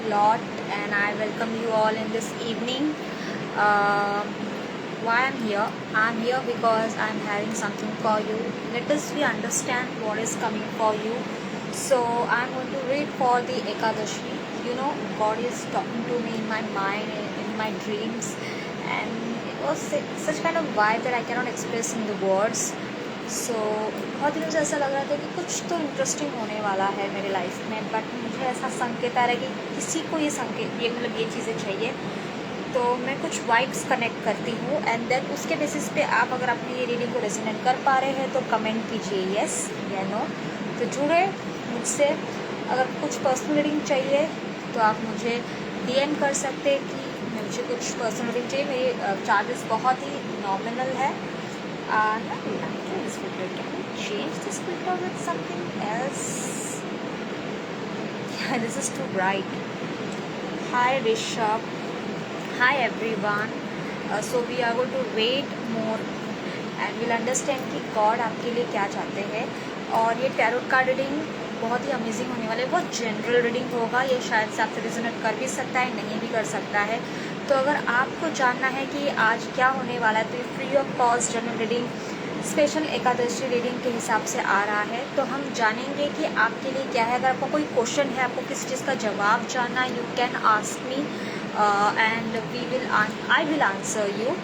lot, and I welcome you all in this evening. Why I'm here? I'm here because I'm having something for you. Let us we understand what is coming for you. So I'm going to read for the Ekadashi. You know, God is talking to me in my mind, in my dreams, and it was such kind of vibe that I cannot express in the words. सो बहुत दिनों से ऐसा लग रहा था कि कुछ तो इंटरेस्टिंग होने वाला है मेरे लाइफ में, बट मुझे ऐसा संकेत आ रहा है कि किसी को ये संकेत ये चीज़ें चाहिए, तो मैं कुछ वाइब्स कनेक्ट करती हूँ एंड देन उसके बेसिस पे आप अगर अपनी ये रीडिंग को रेजोनेट कर पा रहे हैं तो कमेंट कीजिए येस या नो। तो जुड़े मुझसे। अगर कुछ पर्सनल रीडिंग चाहिए तो आप मुझे DM कर सकते हैं कि मुझे कुछ पर्सनल रीडिंग चाहिए। मेरे चार्जेस बहुत ही नॉमिनल है। This filter, can we change this filter with something else? Yeah, this is too bright. Hi Rishabh, hi everyone. So we are going to wait more and we'll understand कि God आपके लिए क्या चाहते हैं। और ये tarot card reading बहुत ही amazing होने वाला है। बहुत जनरल रीडिंग होगा, ये शायद से आपसे रिजोनेट कर भी सकता है, नहीं भी कर सकता है। तो अगर आपको जानना है कि आज क्या होने वाला है तो ये free of cost general reading special Ekadashi reading के हिसाब से आ रहा है। तो हम जानेंगे कि आपके लिए क्या है। अगर आपको कोई क्वेश्चन है, आपको किसी चीज़ का जवाब जानना, you can ask me and I will answer you.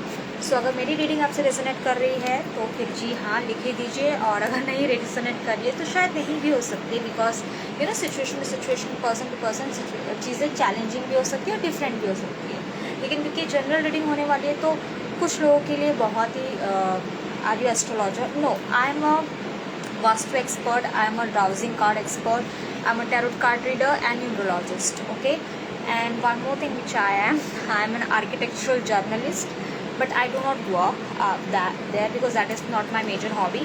So अगर मेरी रीडिंग आपसे रेजोनेट कर रही है तो फिर जी हाँ लिख ही दीजिए, और अगर नहीं रेजोनेट कर रही है तो शायद नहीं भी हो सकती, because you know situation situation person to person चीज़ें चैलेंजिंग भी हो सकती है और डिफरेंट भी हो सकती है। लेकिन क्योंकि जनरल रीडिंग होने वाली है तो कुछ लोगों के लिए बहुत ही Are you astrologer? No, I am a Vastu expert, I am a dowsing card expert, I am a tarot card reader and numerologist, okay? And one more thing which I am an architectural journalist, but I do not work there because that is not my major hobby.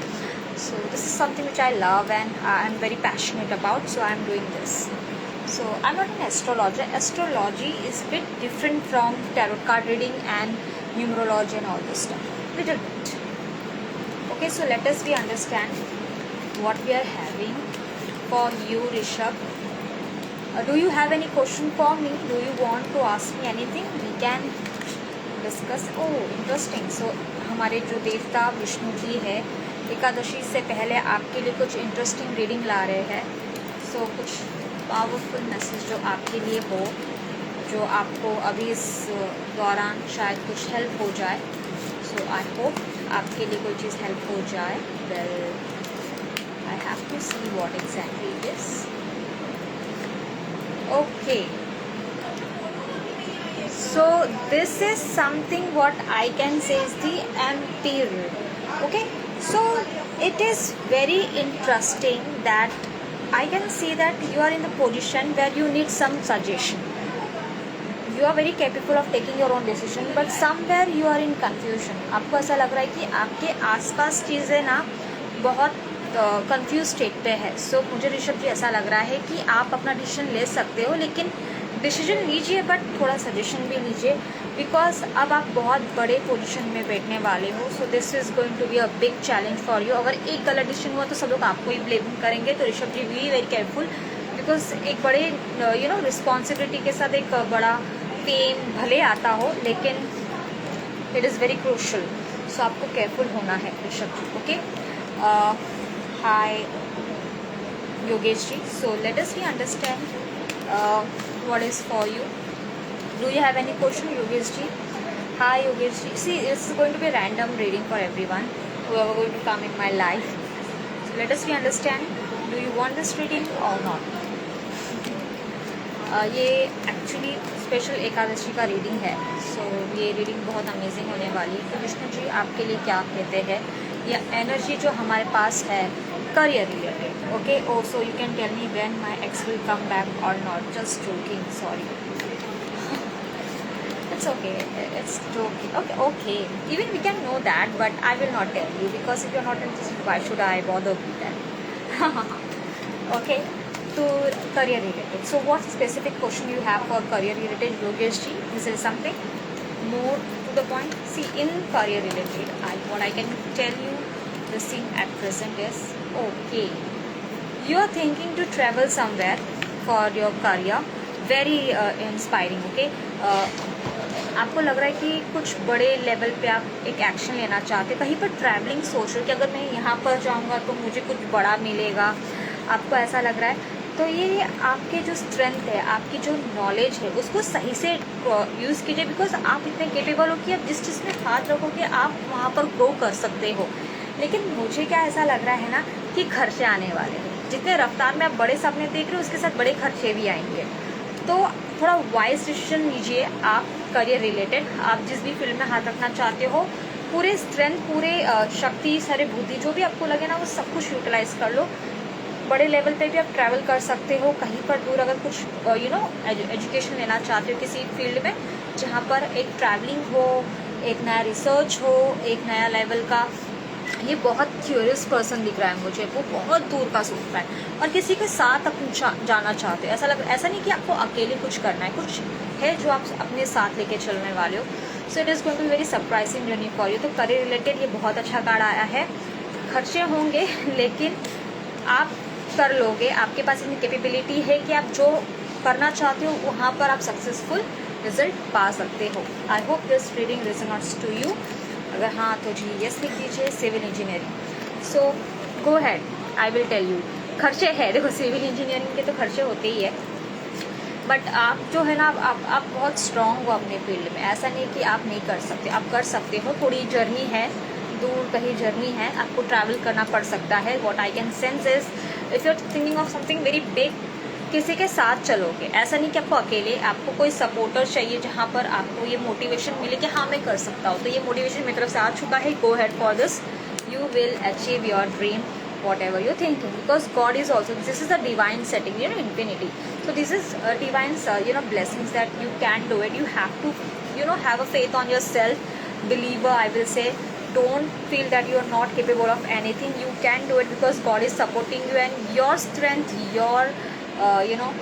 So this is something which I love and I am very passionate about, so I am doing this. So I am not an astrologer. Astrology is a bit different from tarot card reading and numerology and all this stuff, little bit. Okay, so let us understand what we are having for you, Rishabh. Do you have any question for me? Do you want to ask me anything? We can discuss. Oh, interesting. So हमारे जो देवता विष्णु जी है एकादशी से पहले आपके लिए कुछ interesting reading ला रहे हैं। So कुछ पावरफुल मैसेज जो आपके लिए हो, जो आपको अभी इस दौरान शायद कुछ हेल्प हो जाए। So I hope आपके लिए कोई चीज़ हेल्प हो जाए। Well I have to see what exactly it is. Okay, so this is something what I can say is the ampere. Okay, so it is very interesting that I can see that you are in the position where you need some suggestion. You are very capable of taking your own decision, but somewhere you are in confusion. आपको ऐसा लग रहा है कि आपके आसपास चीज़ें ना बहुत कंफ्यूज स्टेट पे है। सो मुझे ऋषभ जी ऐसा लग रहा है कि आप अपना डिसीजन ले सकते हो, लेकिन डिसीजन लीजिए बट थोड़ा सजेशन भी लीजिए, बिकॉज अब आप बहुत बड़े पोजीशन में बैठने वाले हो। So this is going to be a big challenge for you. अगर एक गलत डिसीजन हुआ तो सब लोग आपको ही ब्लेम करेंगे। तो Rishabh G B very careful, because एक बड़े यू नो रिस्पॉन्सिबिलिटी के साथ एक बड़ा पेन भले आता हो, लेकिन it is very crucial. So आपको केयरफुल होना है Rishabh ji. Okay, hi Yogesh ji. So let us understand what is for you. Do you have any question Yogesh ji? Hi Yogesh ji. See it's going to be random reading for everyone who are going to come in my life. So let us understand, do you want this reading or not? ये actually special Ekadashi का reading है। सो ये reading बहुत amazing होने वाली है। तो विष्णु जी आपके लिए क्या कहते हैं, या एनर्जी जो हमारे पास है career related. Okay, oh so you can tell me when my ex will come back or not. Just joking, sorry. It's okay, it's joking. Okay okay, even we can know that, but I will not tell you because if you are not interested why should I bother with that. Okay, to career related. So what specific question you have for career related, Yogesh ji? This is something more to the point. See, in career related, what I can tell you the thing at present is, okay, you are thinking to travel somewhere for your career, very inspiring. Okay, आपको लग रहा है कि कुछ बड़े level पे आप एक एक्शन लेना चाहते हैं, कहीं पर ट्रैवलिंग सोच रहे हो कि अगर मैं यहाँ पर जाऊँगा तो मुझे कुछ बड़ा मिलेगा, आपको ऐसा लग रहा है। तो ये आपके जो स्ट्रेंथ है, आपकी जो नॉलेज है, उसको सही से यूज़ कीजिए, बिकॉज आप इतने केपेबल हो कि आप जिस चीज़ में हाथ रखोगे आप वहाँ पर ग्रो कर सकते हो। लेकिन मुझे क्या ऐसा लग रहा है ना कि खर्चे आने वाले हैं, जितने रफ्तार में आप बड़े सपने देख रहे हो उसके साथ बड़े खर्चे भी आएंगे। तो थोड़ा वाइज डिसीजन लीजिए आप करियर रिलेटेड। आप जिस भी फील्ड में हाथ रखना चाहते हो, पूरे स्ट्रेंथ, पूरे शक्ति, सारे बुद्धि जो भी आपको लगे ना वो सब कुछ यूटिलाइज कर लो। बड़े लेवल पे भी आप ट्रैवल कर सकते हो, कहीं पर दूर अगर कुछ एजुकेशन लेना चाहते हो किसी फील्ड में जहाँ पर एक ट्रैवलिंग हो, एक नया रिसर्च हो, एक नया लेवल का। ये बहुत क्यूरियस पर्सन दिख रहा है मुझे, वो बहुत दूर का सोच रहा है और किसी के साथ आप जाना चाहते हो। ऐसा नहीं कि आपको अकेले कुछ करना है, कुछ है जो आप अपने साथ लेके चलने वाले हो। So it is going to be very surprising journey for you. तो करियर रिलेटेड ये बहुत अच्छा कार्ड आया है। खर्चे होंगे लेकिन आप कर लोगे, आपके पास इतनी कैपेबिलिटी है कि आप जो करना चाहते हो वहाँ पर आप सक्सेसफुल रिजल्ट पा सकते हो। I hope this reading resonates to you. अगर हाँ तो जी यस लिख दीजिए। Civil engineering, so go ahead, I will tell you. खर्चे है, देखो सिविल इंजीनियरिंग के तो खर्चे होते ही है, बट आप जो है ना आप बहुत स्ट्रांग हो अपने फील्ड में। ऐसा नहीं कि आप नहीं कर सकते, आप कर सकते हो। थोड़ी जर्नी है, दूर कहीं जर्नी है, आपको ट्रैवल करना पड़ सकता है। What I can sense is if you are thinking of something very big, किसी के साथ चलोगे। ऐसा नहीं कि आपको अकेले, आपको कोई सपोर्टर चाहिए जहाँ पर आपको ये मोटिवेशन मिले कि हाँ मैं कर सकता हूँ। तो ये मोटिवेशन मेरी तरफ से आ चुका है। Go ahead for this, you will achieve your dream whatever you're thinking, because God is also, this is a divine setting, infinity. So this is divine blessings that you can do it. You have to have a faith on yourself, believer, I will say. Don't feel that you are not capable of anything. You can do it because God is supporting you, and your strength, your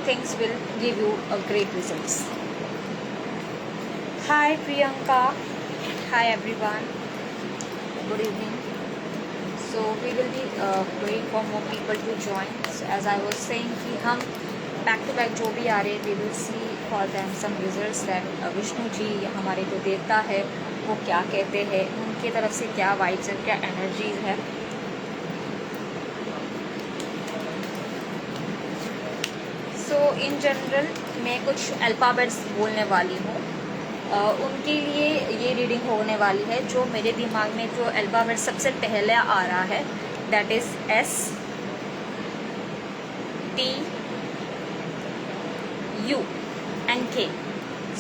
things will give you a great results. Hi Priyanka, hi everyone, good evening. So we will be waiting for more people to join. So as I was saying कि हम back to back जो भी आ रहे, we will see for them some results that Vishnu ji हमारे जो देवता है वो क्या कहते हैं, उनकी तरफ से क्या वाइब्स है, क्या एनर्जीज है। सो इन जनरल मैं कुछ अल्फ़ाबेट्स बोलने वाली हूँ, उनके लिए ये रीडिंग होने वाली है। जो मेरे दिमाग में जो अल्फ़ाबेट सबसे पहले आ रहा है that is STUNK।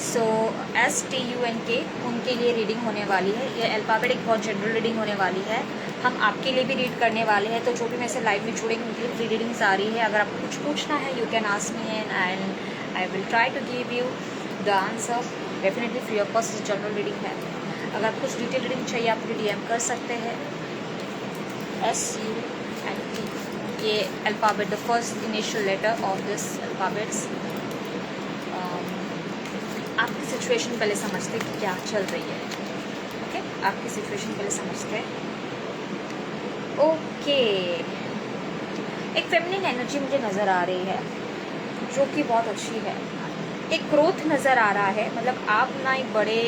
So STUNK उनके लिए रीडिंग होने वाली है। ये अल्फ़ाबेट एक बहुत जनरल रीडिंग होने वाली है। हम आपके लिए भी रीड करने वाले हैं, तो जो भी मेरे से लाइव में जुड़ेंगे उनके लिए फ्री रीडिंग्स आ रही है। अगर आपको कुछ पूछना है you can ask me and I will try to give you the answer. Definitely free of cost general reading है। अगर कुछ डिटेल रीडिंग चाहिए आप मुझे DM कर सकते हैं। SUNK ये alphabet, the first initial letter of this alphabets. आपकी सिचुएशन पहले समझते कि क्या चल रही है। ओके, आपकी सिचुएशन पहले समझते। ओके, एक फेमिनिन एनर्जी मुझे नज़र आ रही है जो कि बहुत अच्छी है। एक ग्रोथ नज़र आ रहा है, मतलब आप ना एक बड़े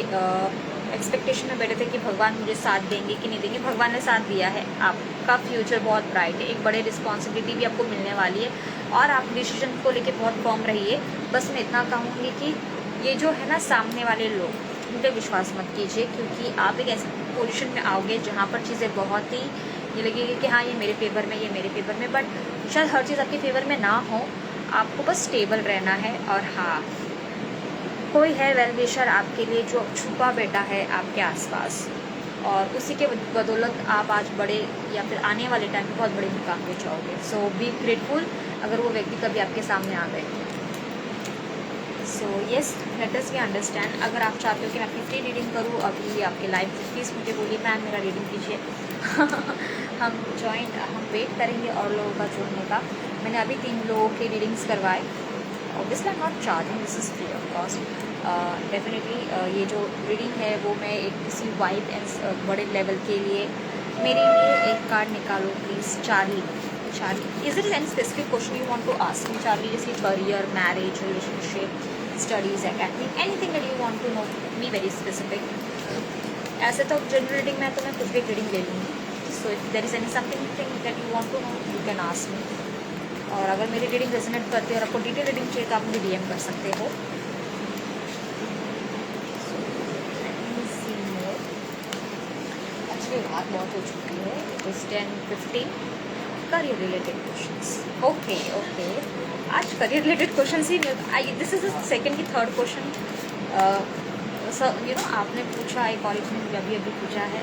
एक्सपेक्टेशन में बैठे थे कि भगवान मुझे साथ देंगे कि नहीं देंगे। भगवान ने साथ दिया है, आपका फ्यूचर बहुत ब्राइट है। एक बड़े रिस्पॉन्सिबिलिटी भी आपको मिलने वाली है और आप डिसीजन को लेके बहुत फर्म रहिए। बस मैं इतना कहूँगी कि ये जो है ना सामने वाले लोग, उन पर विश्वास मत कीजिए, क्योंकि आप एक ऐसी पोजीशन में आओगे जहाँ पर चीज़ें बहुत ही ये लगेगी कि हाँ ये मेरे फेवर में, ये मेरे फेवर में, बट शायद हर चीज़ आपके फेवर में ना हो। आपको बस स्टेबल रहना है। और हाँ, कोई है वेल विशर आपके लिए जो छुपा बैठा है आपके आसपास, और उसी के बदौलत आप आज बड़े या फिर आने वाले टाइम में बहुत बड़े मुकाम पे जाओगे। सो बी ग्रेटफुल अगर वो व्यक्ति कभी आपके सामने आ गए। So yes, let us be understand. अगर आप चाहते हो कि मैं आपकी फ्री रीडिंग करूँ अभी आपके लाइव, प्लीज़ मुझे बोलिए मैम मेरा रीडिंग कीजिए। हम वेट करेंगे और लोगों का जुड़ने का। मैंने अभी 3 लोगों के रीडिंग्स करवाए। Obviously I am not charging, this is free of cost. Definitely ये जो रीडिंग है वो मैं एक किसी वाइब एंड बड़े लेवल के लिए, मेरे लिए एक कार्ड निकालो please. Charlie, is it any specific question you want to ask me Charlie, जैसे career, marriage, relationship, studies, academic, anything that you want to know, be very specific. ऐसे तो जनरल रीडिंग में तो मैं कुछ भी रीडिंग ले लूँगी. So if there is any something that you want to know you can ask me. और अगर मेरी रीडिंग रेजोनेट करती है और आपको डिटेल रीडिंग चाहिए तो आप मुझे डीएम कर सकते हो. एक्चुअली रात बहुत हो चुकी है, it is 10:15. Career related questions. Okay okay, आज करियर रिलेटेड क्वेश्चंस ही दिस इज द सेकंड की थर्ड क्वेश्चन. यू नो आपने पूछा है कॉलेज में, मुझे अभी पूछा है.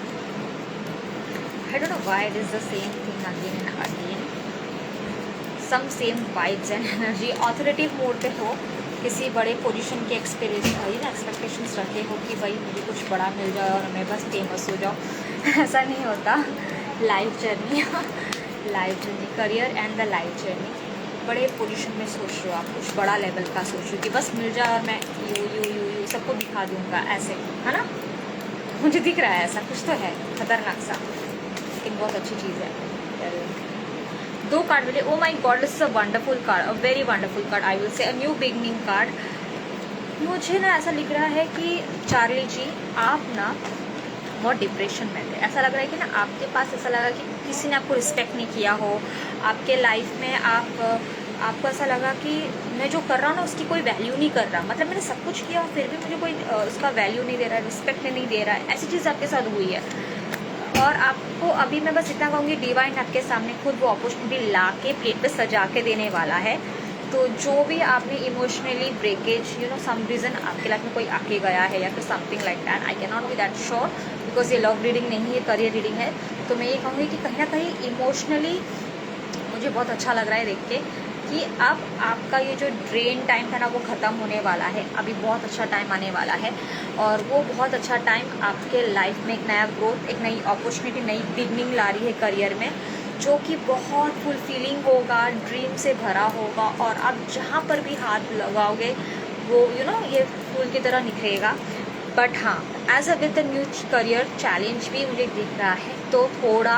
I don't know why it is the same thing again and again. Some same vibes and energy. Authoritative mode पे हो, किसी बड़े पोजीशन के एक्सपेक्टेशंस रखे हो कि भाई मुझे कुछ बड़ा मिल जाए और मैं बस फेमस हो जाऊँ. ऐसा नहीं होता. Life journey career and the life journey. बड़े पोजीशन में सोच रहे हो आप, कुछ बड़ा लेवल का सोच रहे हो कि बस मिल जाए और मैं यू सबको दिखा दूँगा, ऐसे है ना. मुझे दिख रहा है ऐसा कुछ तो है खतरनाक सा, लेकिन बहुत अच्छी चीज़ है. 2 कार्ड मिले. Oh my God, this is a wonderful card, a very wonderful card. I will say a new beginning card. मुझे ना ऐसा लिख रहा है कि चार्ली जी आप ना बहुत डिप्रेशन में थे. ऐसा लग रहा है कि ना आपके पास ऐसा लगा कि किसी ने आपको रिस्पेक्ट नहीं किया हो आपके लाइफ में. आपको ऐसा लगा कि मैं जो कर रहा हूँ ना उसकी कोई वैल्यू नहीं कर रहा. मतलब मैंने सब कुछ किया फिर भी मुझे कोई उसका वैल्यू नहीं दे रहा है, रिस्पेक्ट नहीं दे रहा है. ऐसी चीज़ आपके साथ हुई है. और आपको अभी मैं बस इतना कहूँगी, डिवाइन आपके सामने खुद वो अपॉर्चुनिटी ला के प्लेट पे सजा के देने वाला है. तो जो भी आपने emotionally breakage, you know some reason आपके लाइफ में कोई आके गया है या फिर something like that, I can not be that sure because ये लव रीडिंग नहीं है, करियर रीडिंग है. तो मैं ये कहूँगी कि कहीं ना कहीं इमोशनली मुझे बहुत अच्छा लग रहा है देख के कि अब आपका ये जो ड्रेन टाइम था ना वो ख़त्म होने वाला है. अभी बहुत अच्छा टाइम आने वाला है और वो बहुत अच्छा टाइम आपके लाइफ में एक नया ग्रोथ, एक नई अपॉर्चुनिटी, नई बिगनिंग ला रही है करियर में, जो कि बहुत फुलफिलिंग होगा, ड्रीम से भरा होगा. और आप जहाँ पर भी हाथ लगाओगे वो यू नो ये फूल की तरह निखरेगा. बट हाँ, as a with the new career challenge भी मुझे दिख रहा है. तो थोड़ा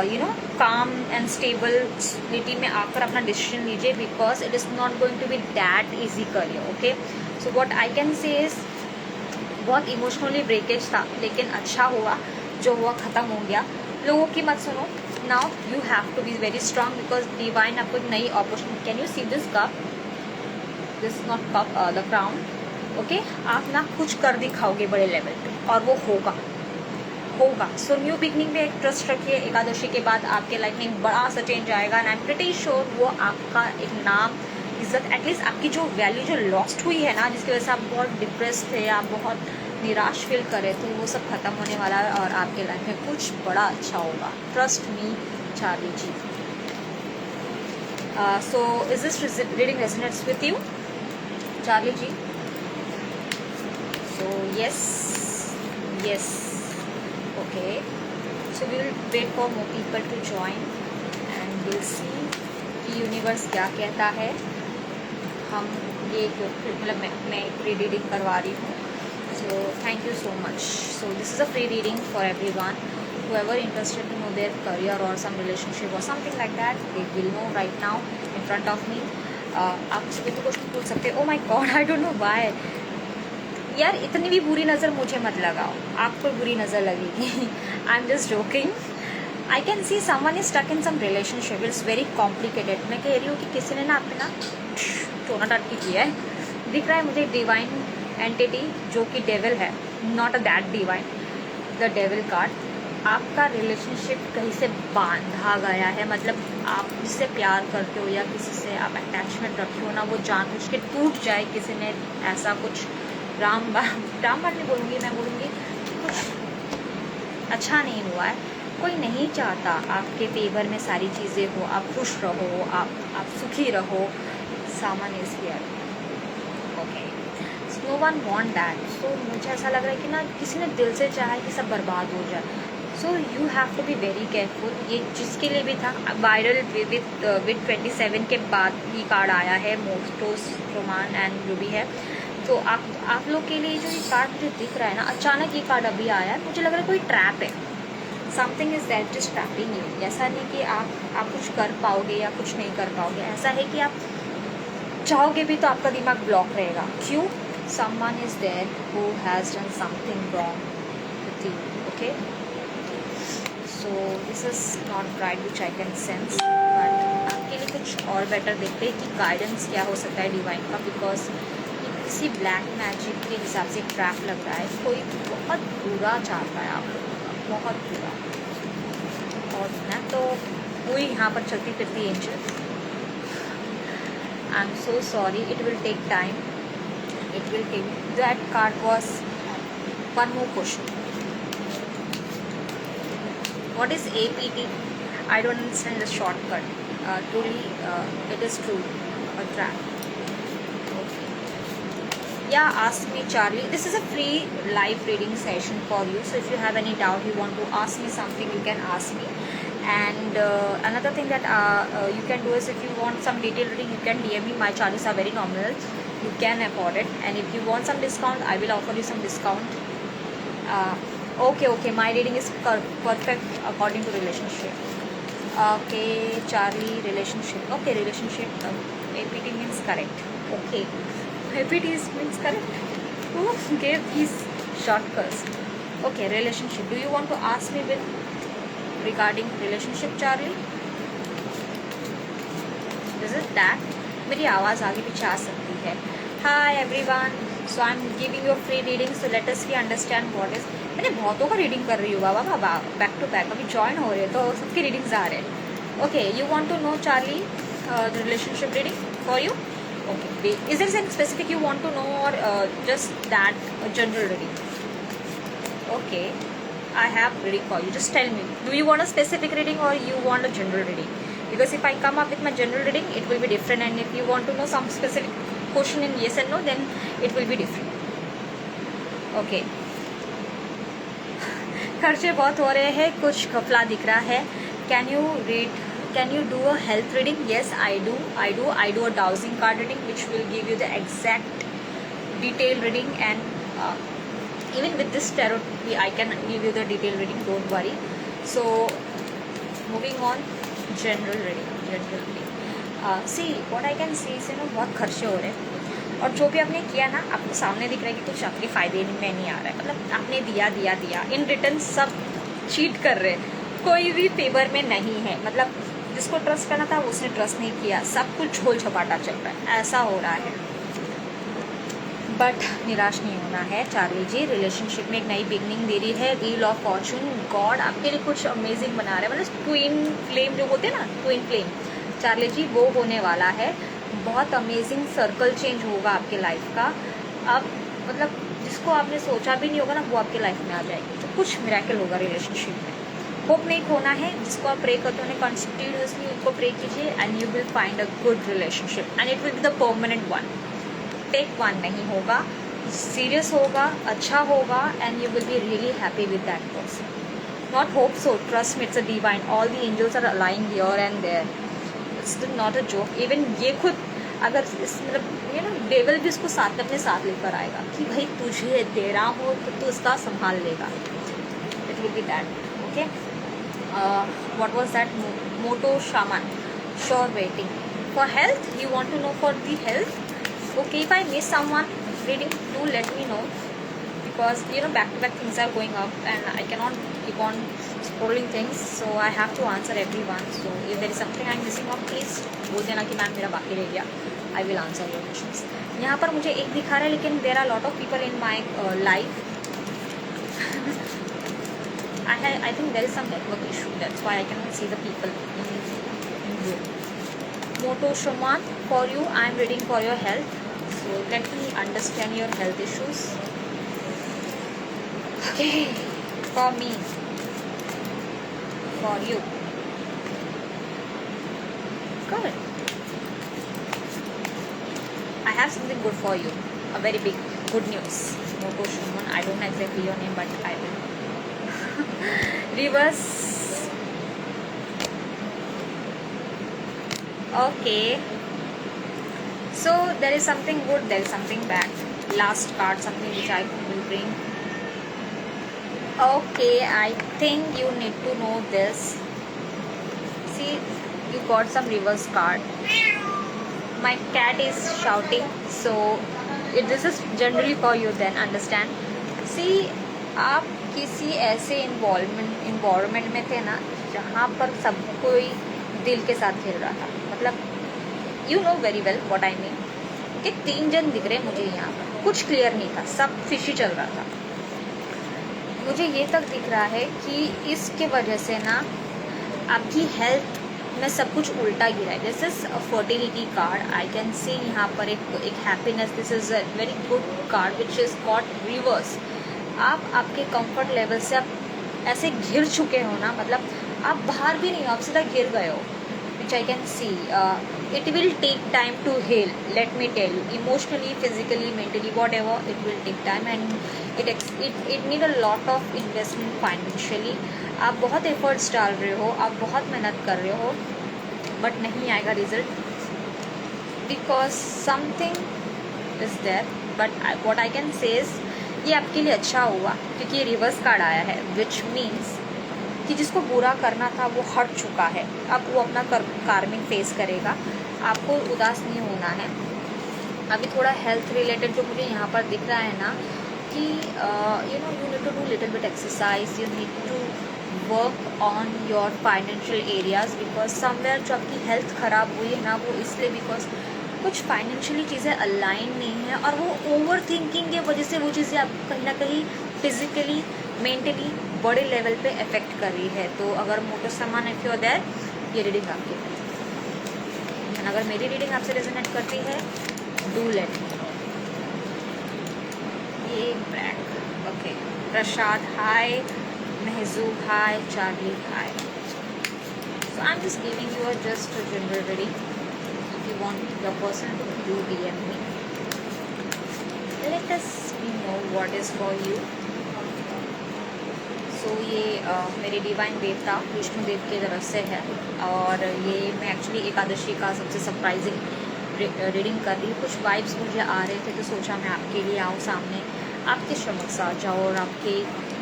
यू नो काम एंड स्टेबिलिटी में आकर अपना डिसीजन लीजिए because it is not going to be that easy career. Okay, so what I can say is बहुत इमोशनली ब्रेकेज था लेकिन अच्छा हुआ, जो हुआ ख़त्म हो गया. लोगों की मत सुनो. Now you have to be very strong because divine आपको एक नई opportunity. Can you see this cup, this not cup, the crown. Okay, आप ना कुछ कर दिखाओगे बड़े लेवल पे और वो होगा. सो न्यू बिगनिंग में एक ट्रस्ट रखिए. एकादशी के बाद आपके लाइफ में एक बड़ा सा चेंज आएगा and I am pretty sure वो आपका एक नाम, इज्जत, एटलीस्ट आपकी जो वैल्यू जो लॉस्ट हुई है ना, जिसकी वजह से आप बहुत डिप्रेस थे, आप बहुत निराश फील कर रहे थे, वो सब खत्म होने वाला है और आपके लाइफ में कुछ बड़ा अच्छा होगा. Trust me Charlie ji. So is this reading resonates with you Charlie ji? सो yes. Okay, so we will wait for more people to join and we'll see कि यूनिवर्स क्या कहता है. हम ये मतलब मैं फ्री रीडिंग करवा रही हूँ. So thank you so much. So this is a free reading for everyone. whoever interested to know their career or some relationship or something like that, they will know right now in front of me. आप किसी भी question पूछ सकते हो. Oh my God, I don't know why यार, इतनी भी बुरी नज़र मुझे मत लगाओ, आपको बुरी नज़र लगेगी. I am just joking. I can see someone is stuck in some relationship. It's very complicated. मैं कह रही हूँ कि किसी ने ना आपने ना टोना टाटकी किया है. दिख रहा है मुझे डिवाइन एंटिटी जो कि डेविल है, not a that divine, the devil card. आपका रिलेशनशिप कहीं से बांधा गया है. मतलब आप जिससे प्यार करते हो या किसी से आप अटैचमेंट रखे हो ना, वो जानबूझ के टूट जाए. किसी ने ऐसा कुछ रामबाण नहीं बोलूँगी, मैं बोलूँगी कुछ अच्छा नहीं हुआ है. कोई नहीं चाहता आपके फेवर में सारी चीज़ें हो, आप खुश रहो, आप सुखी रहो. सामान is here. Okay, no one want that. So मुझे ऐसा लग रहा है कि ना किसी ने दिल से चाहा कि सब बर्बाद हो जाए. So you have to be very careful. ये जिसके लिए भी था वायरल विद 27 के बाद ही कार्ड आया है, मोस्टोस रोमान एंड जो भी है. तो आप लोग के लिए जो ये कार्ड मुझे दिख रहा है ना, अचानक ये कार्ड अभी आया है, मुझे लग रहा है कोई ट्रैप है. Something is that distracting you. ऐसा नहीं कि आप कुछ कर पाओगे या कुछ नहीं कर पाओगे, ऐसा है कि आप चाहोगे भी तो आपका दिमाग ब्लॉक रहेगा। क्यों? Someone is there who has done something wrong with you. Okay, so this is not right which I can sense, but आपके लिए कुछ और बेटर देखते हैं कि गाइडेंस क्या हो सकता है डिवाइन का, बिकॉज किसी ब्लैक मैजिक के हिसाब से ट्रैप लग रहा है, कोई बहुत बुरा चाहता है आप लोगों का, बहुत बुरा। और मैं तो वही यहाँ पर चलती फिरती angel. I am so sorry, it will take time, it will take. That card was one more question, what is APT? I don't understand the shortcut. Truly, it is true, a trap. Okay. Yeah, ask me, Charlie. This is a free live reading session for you. So if you have any doubt, you want to ask me something, you can ask me. And another thing that you can do is, if you want some detailed reading, you can DM me. My charges are very nominal. You can afford it. And if you want some discount, I will offer you some discount. Okay, my reading is perfect according to relationship. Okay, Charlie, relationship. Okay, relationship. APT means correct. Okay, APT means correct. Who gave these shortcuts? Okay, relationship. Do you want to ask me with regarding relationship, Charlie? Is it that? मेरी आवाज़ आगे पीछे आ सकती है। Hi everyone. So I'm giving you a free reading. So let us understand what is. मैंने बहुतों का reading कर रही हूँ बाबा, बैक टू बैक। अभी ज्वाइन हो रहे हैं तो सबकी रीडिंग्स आ रहे हैं। Okay, you want to know Charlie the relationship reading for you? Okay, is there any specific you want to know or just that general reading? Okay, I have reading for you, just tell me, do you want a specific reading or you want a general reading? Because if I come up with my general reading, it will be different, and if you want to know some specific question in yes and no, then it will be different. Okay. खर्चे बहुत हो रहे हैं, कुछ घपला दिख रहा है। Can you do a health reading? Yes, I do a dowsing card reading, which will give you the exact detailed reading, and even with this tarot, I can give you the detailed reading. Don't worry. So, moving on. General reading. See what I can सी से ना बहुत खर्चे हो रहे हैं, और जो भी आपने किया ना, आपको सामने दिख रहा है कि कुछ आपके फ़ायदे में नहीं आ रहा है। मतलब आपने दिया इन रिटर्न सब चीट कर रहे हैं, कोई भी फेवर में नहीं है। मतलब जिसको ट्रस्ट करना था उसने ट्रस्ट नहीं किया, सब कुछ झोल छपाटा चल रहा है, ऐसा हो रहा है। बट निराश नहीं होना है चार्ली जी, रिलेशनशिप में एक नई बिगनिंग दे रही है। व्हील ऑफ फॉर्चून, गॉड आपके लिए कुछ अमेजिंग बना रहा है। मतलब ट्विन फ्लेम जो होते हैं ना, ट्विन फ्लेम चार्ली जी, वो होने वाला है। बहुत अमेजिंग सर्कल चेंज होगा आपके लाइफ का। अब मतलब जिसको आपने सोचा भी नहीं होगा ना, वो आपके लाइफ में आ जाएगी। तो कुछ मिरेकल होगा रिलेशनशिप में। होप नहीं खोना है। जिसको आप प्रे करते हो कंटिन्यूसली उनको प्रे कीजिए, and you will find a good relationship, and it will be the permanent one. Take one नहीं होगा, सीरियस होगा, अच्छा होगा, and you will be really happy with that person. Not hope so, trust me, it's a divine. All the angels are aligning here and there, it's not a joke. Even ये खुद अगर इस मतलब ये ना डेविल भी इसको साथ अपने साथ लेकर आएगा कि भाई तुझे दे रहा हो तो तू इसका संभाल लेगा। It will be that. Okay, what was that? मोटो शामन, sure waiting for health. You want to know for the health? Okay, if I miss someone reading, do let me know, because back to back things are going up and I cannot keep on scrolling things, so I have to answer everyone. So if there is something I'm missing out, please बोल देना कि ma'am मेरा बाकी रह गया। I will answer your questions. यहाँ पर मुझे एक दिखा रहा है, लेकिन there are lot of people in my life. I think there is some network issue, that's why I cannot see the people in group. Moto Shaman, for you I am reading for your health. So let me understand your health issues. Okay, for me, for you. Good. I have something good for you. A very big good news. Moto Shaman, I don't know exactly your name, but I will. Reverse. Okay. So there is something good, there is something bad. Last card, something which I will bring. Okay, I think you need to know this. See, you got some reverse card. My cat is shouting, so this is generally for you then, understand. See, आप किसी ऐसे involvement में थे ना जहाँ पर सब कोई दिल के साथ खेल रहा था, मतलब you know very well what I mean कि 3 जन दिख रहे मुझे यहाँ पर, कुछ क्लियर नहीं था, सब फिशी चल रहा था। मुझे ये तक दिख रहा है कि इसके वजह से ना आपकी हेल्थ में सब कुछ उल्टा गिरा है। This is fertility card, I can सी यहाँ पर एक happiness, this is a very good card which is got reverse. आप आपके कंफर्ट लेवल से आप ऐसे घिर चुके हो ना, मतलब आप बाहर भी नहीं हो, आप सीधा घिर गए हो, which I can see. It will take time to heal, let me tell you, emotionally, physically, mentally, whatever, it will take time and it need a lot of investment financially. आप बहुत efforts डाल रहे हो, आप बहुत मेहनत कर रहे हो, बट नहीं आएगा result because something is there. But what I can say is ये आपके लिए अच्छा हुआ क्योंकि ये रिवर्स कार्ड आया है, विच मीन्स कि जिसको बुरा करना था वो हट चुका है, अब वो अपना कार्मिक फेस करेगा, आपको उदास नहीं होना है। अभी थोड़ा हेल्थ रिलेटेड जो मुझे यहाँ पर दिख रहा है ना कि you need to do little bit exercise, you need to work on your financial areas because somewhere जो आपकी हेल्थ ख़राब हुई है ना वो इसलिए बिकॉज कुछ फाइनेंशियली चीज़ें अलाइन नहीं है और वो ओवर थिंकिंग की वजह से वो चीज़ें आपको कहीं ना कहीं फिजिकली, मेंटली बड़े लेवल पे अफेक्ट कर रही है। तो अगर मोटर सामान इफ यू देयर, ये रीडिंग आपकी है। अगर मेरी रीडिंग आपसे रेजोनेट करती है, डू लेट मी नो। ये black, okay, Prasad hi, Mahjub hi, Charlie hi. So I am just giving you just general reading. If you want your person to do DM me, let us know what is for you. So ये मेरे divine देवता विष्णुदेव की तरफ से है और ये मैं एक्चुअली एकादशी का सबसे सरप्राइजिंग रीडिंग कर रही हूँ। कुछ वाइब्स मुझे आ रहे थे तो सोचा मैं आपके लिए आऊँ सामने, आपके समक्ष आ जाओ और आपके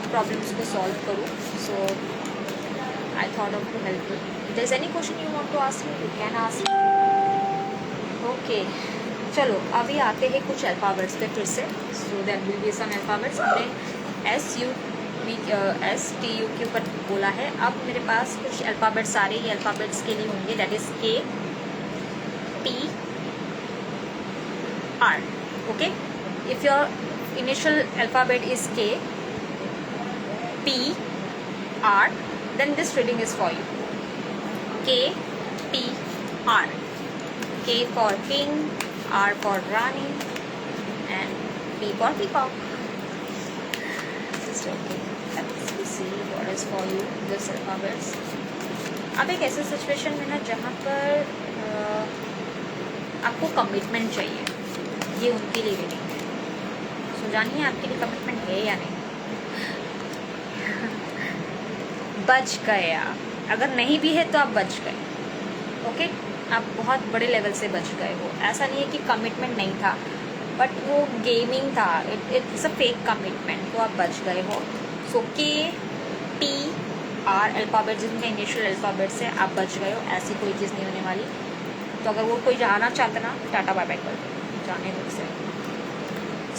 प्रॉब्लम्स को सॉल्व करूँ। So I thought of to help you. If there is any question you want to ask me, you can ask me. Okay, चलो अभी आते हैं कुछ अल्फ़ाबेट्स पे फिर से। So there will be some alphabets. हमने SUTU के ऊपर बोला है, अब मेरे पास कुछ अल्फ़ाबेट्स आ रहे हैं, ये अल्फ़ाबेट्स के लिए होंगे, that is KPR। Okay, if your initial alphabet is KPR, then this reading is for you. KPR, K for king, R for Rani, and P for peacock. Just okay. Let's see what is for you this alphabets. अब एक ऐसे situation में ना जहाँ पर आपको commitment चाहिए, ये उनके लिए रीडिंग है। सो जानिए आपके लिए कमिटमेंट है या नहीं। बच गया, अगर नहीं भी है तो आप बच गए। ओके, आप बहुत बड़े लेवल से बच गए हो। ऐसा नहीं है कि कमिटमेंट नहीं था, बट वो गेमिंग था, इट्स अ फेक कमिटमेंट, तो आप बच गए हो। सो KPR अल्फ़ाबेट जिनका इनिशियल अल्फ़ाबेट से आप बच गए हो, ऐसी कोई चीज़ नहीं होने वाली। तो अगर वो कोई जाना चाहता ना, टाटा बाय बाय कर दो, जाने दो से।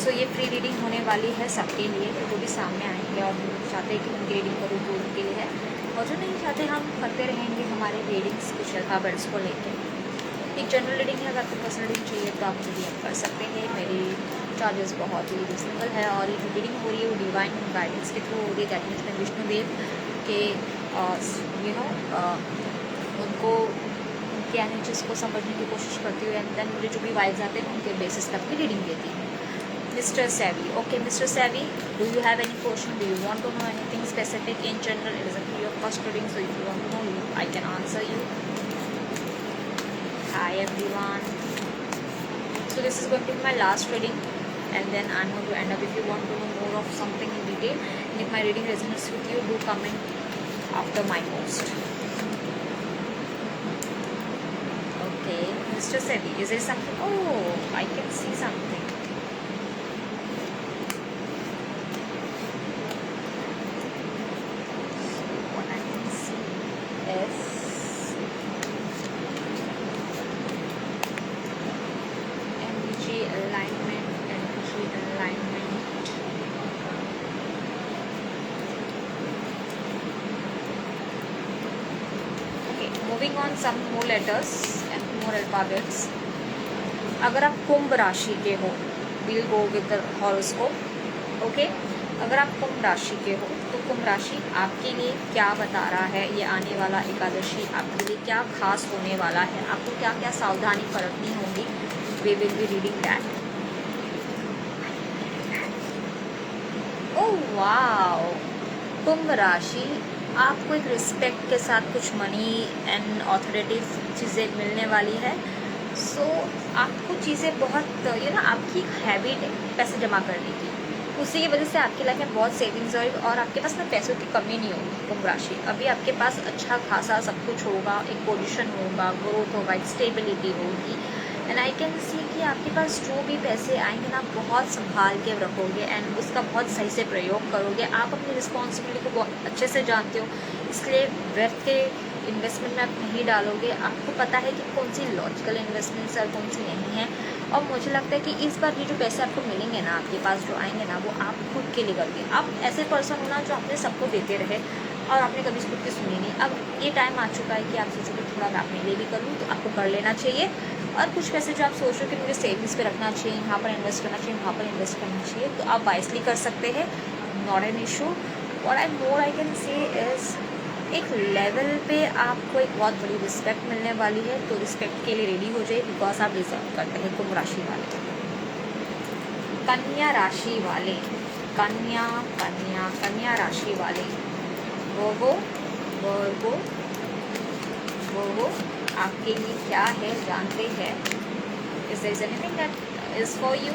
सो ये फ्री रीडिंग होने वाली है सबके लिए, तो जो भी सामने आएंगे और चाहते हैं कि उनकी रीडिंग करूँ तो उनके लिए है, और जो नहीं चाहते हम करते रहेंगे हमारे रीडिंग्स कुछ अल्फ़ाबेट्स को लेके। एक जनरल रीडिंग है, अगर आपको पर्सनल रीडिंग चाहिए तो आप मुझे DM कर सकते हैं। मेरी चार्जेस बहुत ही रिजनेबल है और ये जो रीडिंग हो रही है वो डिवाइन गाइडेंस के थ्रू हो रही है। दैट मीन्स मैं विष्णुदेव के उनको उनके एनर्जीज को समझने की कोशिश करती हूँ, एंड देन मुझे जो भी वाइब्स आते हैं उनके बेसिस पर अपनी रीडिंग देती हूँ। Mr. Savvy, okay, Mr. Savvy, do you have any question? Do you want to know anything specific in general? It is a free of cost reading, so if you want to know, I can answer you. Hi everyone. So this is going to be my last reading, and then I'm going to end up. If you want to know more of something in detail, and if my reading resonates with you, do comment after my post. Okay, Mr. Savvy, is there something? Oh, I can see something. Moving on some more letters and more alphabets. अगर आप कुंभ राशि के हो, will go with the horoscope, okay. अगर आप कुंभ राशि के हो तो कुंभ राशि आपके लिए क्या बता रहा है, ये आने वाला एकादशी आपके लिए क्या खास होने वाला है, आपको क्या क्या सावधानी बरतनी होगी, we will be reading that. Oh wow, कुंभ राशि आपको एक रिस्पेक्ट के साथ कुछ मनी एंड ऑथोरिटेटिव चीज़ें मिलने वाली है। सो आपको चीज़ें बहुत आपकी हैबिट है पैसे जमा करने की, उसी की वजह से आपकी लाइफ में बहुत सेविंग्स होगी और आपके पास ना पैसों की कमी नहीं होगी। कुंभ राशि अभी आपके पास अच्छा खासा सब कुछ होगा, एक पोजीशन होगा, ग्रोथ होगा, एक स्टेबिलिटी होगी। एंड आई कैन सी कि आपके पास जो भी पैसे आएंगे ना, बहुत संभाल के रखोगे एंड उसका बहुत सही से प्रयोग करोगे। आप अपनी रिस्पॉन्सिबिलिटी को बहुत अच्छे से जानते हो, इसलिए व्यर्थ के इन्वेस्टमेंट में आप नहीं डालोगे। आपको पता है कि कौन सी लॉजिकल इन्वेस्टमेंट्स और कौन सी नहीं है। और मुझे लगता है कि इस बार ये जो पैसे आपको मिलेंगे ना, आपके पास जो आएंगे ना, वो आप खुद के लिए करोगे। आप ऐसे पर्सन हो ना जो आपने सबको देते रहे और आपने कभी खुद की सुनी नहीं। अब ये टाइम आ चुका है कि आप सोचोगे थोड़ा मैं अपने लिए भी करूँ, तो आपको कर लेना चाहिए। और कुछ पैसे जो आप सोच रहे हो कि मुझे सेविंग्स पे रखना चाहिए, यहाँ पर इन्वेस्ट करना चाहिए, वहाँ पर इन्वेस्ट करना चाहिए, तो आप वाइसली कर सकते हैं, नॉट एन इशू। और आई कैन से इज़ एक लेवल पे आपको एक बहुत बड़ी रिस्पेक्ट मिलने वाली है, तो रिस्पेक्ट के लिए रेडी हो जाइए, बिकॉज आप डिजर्व करते हैं। कुंभ राशि वाले, कन्या राशि वाले, कन्या कन्या कन्या राशि वाले, वो आपके लिए क्या है जानते हैं। Is there anything that is for you.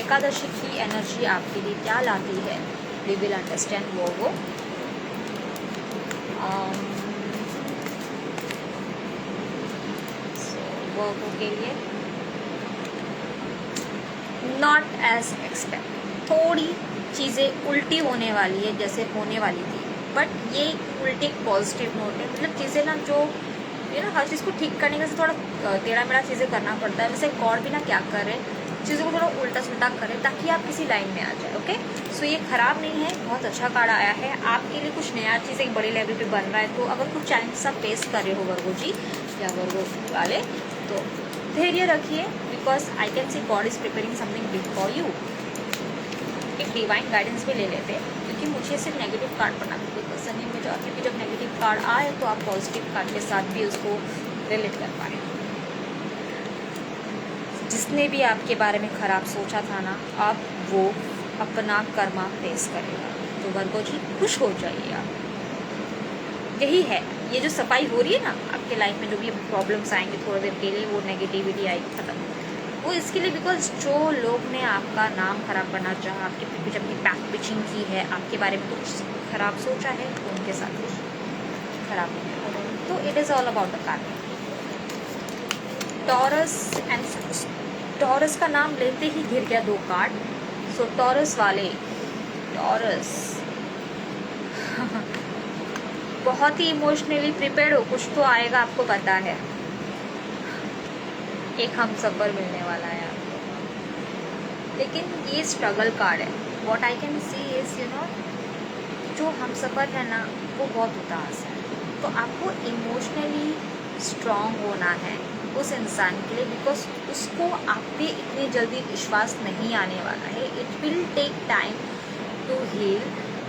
Ekadashi की एनर्जी आपके लिए क्या लाती है, वी विल अंडरस्टैंड। वो के लिए नॉट एज एक्सपेक्ट, थोड़ी चीज़ें उल्टी होने वाली है जैसे होने वाली थी, बट ये उल्टी पॉजिटिव नोट है। मतलब चीज़ें ना जो हर चीज़ को ठीक करने के से थोड़ा टेढ़ा मेढ़ा चीज़ें करना पड़ता है। वैसे गॉड भी ना क्या करे, चीज़ों को थोड़ा उल्टा सुल्टा करें ताकि आप किसी लाइन में आ जाए, ओके। सो ये खराब नहीं है, बहुत अच्छा कार्ड आया है आपके लिए। कुछ नया चीज़ एक बड़े लेवल पे बन रहा है, तो अगर कुछ चैलेंजेस आप फेस कर रहे हो वर्गो जी या वर्गो वाले, तो धैर्य रखिए, because I can C God is preparing something big for you. एक डिवाइन गाइडेंस भी ले लेते हैं, क्योंकि मुझे सिर्फ नेगेटिव कार्ड पढ़ना था, बिकॉज नहीं मुझे और भी जब नेगेटिव कार्ड आए तो आप पॉजिटिव कार्ड के साथ भी उसको रिलेट कर पाए। जिसने भी आपके बारे में ख़राब सोचा था ना, अब वो अपना कर्मा फेस करेगा। तो वर्गो जी खुश हो जाइए आप। यही है, ये जो सफाई हो रही है ना आपके लाइफ में, जो भी प्रॉब्लम्स आएंगे थोड़ी देर के लिए, वो नेगेटिविटी आएगी खत्म, वो इसके लिए बिकॉज जो लोग ने आपका नाम खराब करना चाहा, आपके पीछे अपनी बैक पिचिंग की है, आपके बारे में कुछ खराब सोचा है, तो उनके साथ कुछ खराब होने वाला है। तो it is all about the card. Taurus and taurus का नाम लेते ही घिर गया 2 कार्ड। सो टॉरस वाले, टॉरस बहुत ही इमोशनली प्रिपेयर्ड हो, कुछ तो आएगा आपको पता है। एक हम सफ़र मिलने वाला है आपको, लेकिन ये स्ट्रगल कार्ड है। What I can C is जो हम सफ़र है ना, वो बहुत उदास है, तो आपको इमोशनली स्ट्रॉन्ग होना है उस इंसान के लिए, बिकॉज उसको आप पे इतनी जल्दी विश्वास नहीं आने वाला है। It will take time to heal,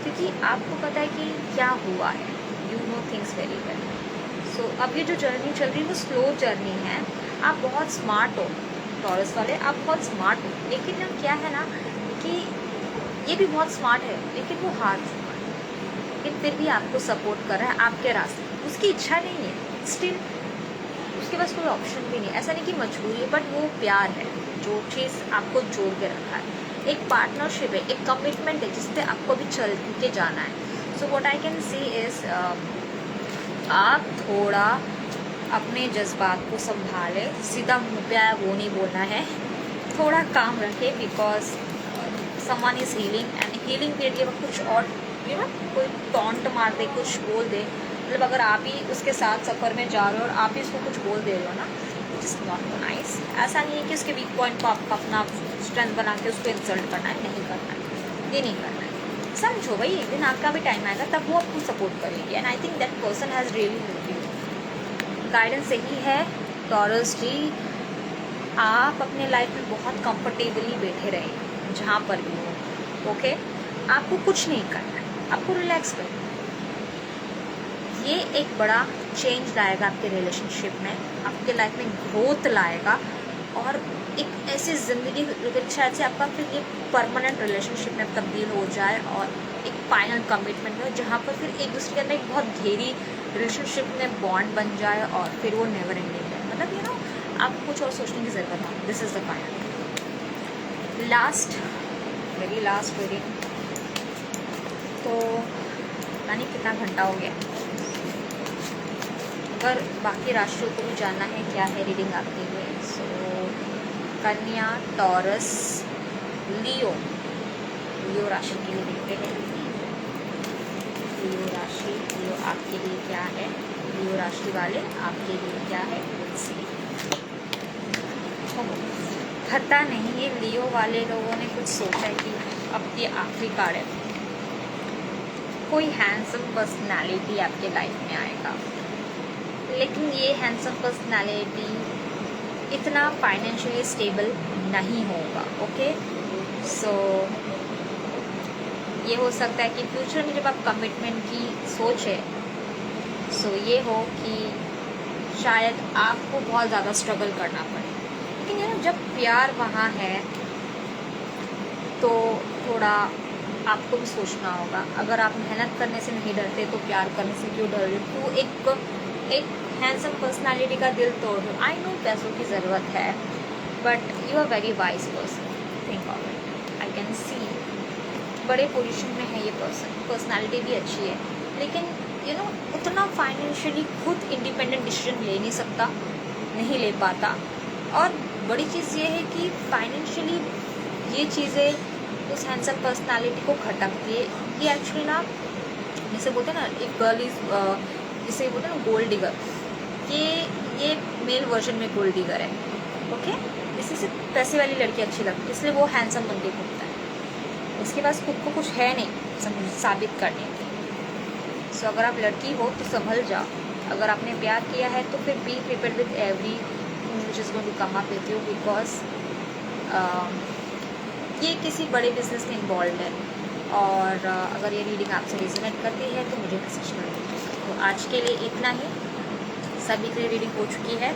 क्योंकि आपको पता है कि क्या हुआ है, you know things very well. So अब ये जो जर्नी चल रही है वो स्लो जर्नी है। आप बहुत स्मार्ट हो टॉरस वाले, आप बहुत स्मार्ट हो, लेकिन ना क्या है ना कि ये भी बहुत स्मार्ट है, लेकिन वो हार चुका है, लेकिन फिर भी आपको सपोर्ट कर रहा है आपके रास्ते। उसकी इच्छा नहीं है, स्टिल उसके पास कोई ऑप्शन भी नहीं। ऐसा नहीं कि मजबूरी है, बट वो प्यार है जो चीज़ आपको जोड़ के रखा है। एक पार्टनरशिप है, एक कमिटमेंट है जिससे आपको भी चल के जाना है। सो what I can C is आप थोड़ा अपने जज्बात को संभालें, सीधा मुँह पे आया वो नहीं बोलना है, थोड़ा काम रखें, because someone is healing and healing period के वक्त कुछ और कोई टॉन्ट मार दे, कुछ बोल दे, मतलब अगर आप ही उसके साथ सफ़र में जा रहे हो और आप ही उसको कुछ बोल दे रहे हो ना, इट इज़ नॉट नाइस। ऐसा नहीं है कि उसके वीक पॉइंट को आपका अपना स्ट्रेंथ बना के उसको इंसल्ट करना है, नहीं करना है, ये नहीं करना है। समझो भाई, एक दिन आपका भी टाइम आएगा तब वो आपको सपोर्ट करेगी, and I think that person has really help you. Guidance सही है टॉरस जी, आप अपने लाइफ में बहुत कंफर्टेबली बैठे रहे जहाँ पर भी हो, ओके? आपको कुछ नहीं करना है, आपको रिलैक्स करना है। ये एक बड़ा चेंज लाएगा आपके रिलेशनशिप में, आपके लाइफ में ग्रोथ लाएगा, और एक ऐसी ज़िंदगी शायद से आपका फिर ये परमानेंट रिलेशनशिप में तब्दील हो जाए, और एक फाइनल कमिटमेंट में जहाँ पर फिर एक दूसरे के अंदर एक बहुत गहरी रिलेशनशिप में बॉन्ड बन जाए, और फिर वो नेवर एंडिंग है। मतलब यू नो आपको कुछ और सोचने की ज़रूरत है। This is the final last, very last reading. तो पता नहीं कितना घंटा हो गया। अगर बाकी राशियों को भी जानना है क्या है रीडिंग आपके लिए, सो कन्या, टॉरस, लियो, लियो राशि के लिए देखते हैं। लियो राशि, लियो आपके लिए क्या है, लियो राशि वाले आपके लिए क्या है, पता नहीं ये लियो वाले लोगों ने कुछ सोचा है कि अब ये आखिरी कार्ड है। कोई हैंडसम पर्सनालिटी आपके लाइफ में आएगा, लेकिन ये हैंडसम पर्सनालिटी इतना फाइनेंशियली स्टेबल नहीं होगा, ओके? सो ये हो सकता है कि फ्यूचर में जब आप कमिटमेंट की सोच है, सो ये हो कि शायद आपको बहुत ज़्यादा स्ट्रगल करना पड़े, लेकिन ये जब प्यार वहाँ है तो थोड़ा आपको भी सोचना होगा। अगर आप मेहनत करने से नहीं डरते तो प्यार करने से क्यों डर रहे हो? तो एक हैंडसम पर्सनालिटी का दिल तोड़ दो। आई नो पैसों की ज़रूरत है, but you are very wise person, think of it. I can see बड़े पोजीशन में है ये पर्सन, पर्सनालिटी भी अच्छी है, लेकिन यू नो उतना फाइनेंशियली खुद इंडिपेंडेंट डिसीजन ले नहीं सकता, नहीं ले पाता। और बड़ी चीज़ ये है कि फाइनेंशियली ये चीज़ें उस हैंडसम पर्सनालिटी को खटकती है। ये एक्चुअली ना, जैसे बोलते हैं ना, एक गर्ल इज जिसे बोलते हैं ना गोल्ड डिगर, ये मेल वर्जन में गोल्ड डिगर है, ओके? इसी से पैसे वाली लड़की अच्छी लगती है, इसलिए वो हैंडसम बनके घूमता है। उसके पास खुद को कुछ है नहीं साबित करने की। सो अगर आप लड़की हो तो संभल जाओ। अगर आपने प्यार किया है तो फिर be prepared with every which is going to come up with you, because ये किसी बड़े बिजनेस में इन्वॉल्व है। और अगर ये रीडिंग आपसे रिजोनेट करती है तो मुझे मैसेज कर दीजिए। तो आज के लिए इतना ही, सभी के लिए रीडिंग हो चुकी है,